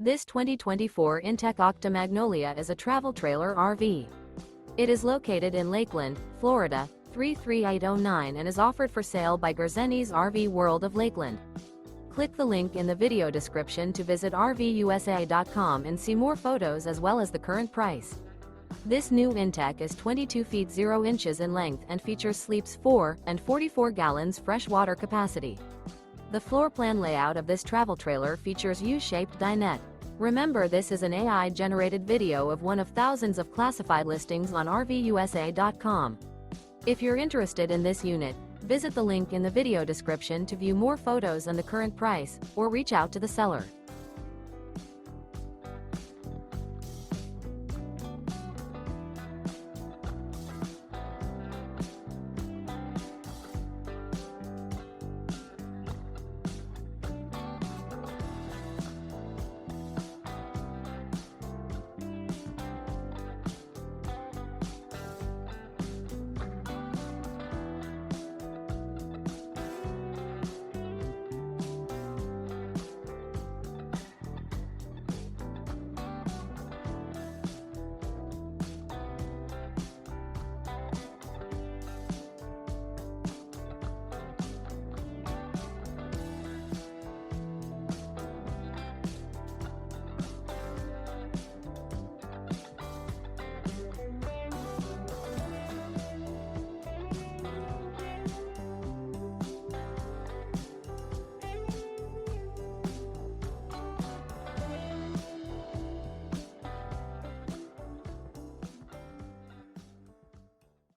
This 2024 inTech Aucta Magnolia is a travel trailer RV. It is located in Lakeland, Florida, 33809 and is offered for sale by Gerzeny's RV World of Lakeland. Click the link in the video description to visit RVUSA.com and see more photos as well as the current price. This new inTech is 22 feet 0 inches in length and features sleeps 4 and 44 gallons fresh water capacity. The floor plan layout of this travel trailer features U-Shaped Dinette. Remember, this is an AI-generated video of one of thousands of classified listings on RVUSA.com. If you're interested in this unit, visit the link in the video description to view more photos and the current price, or reach out to the seller.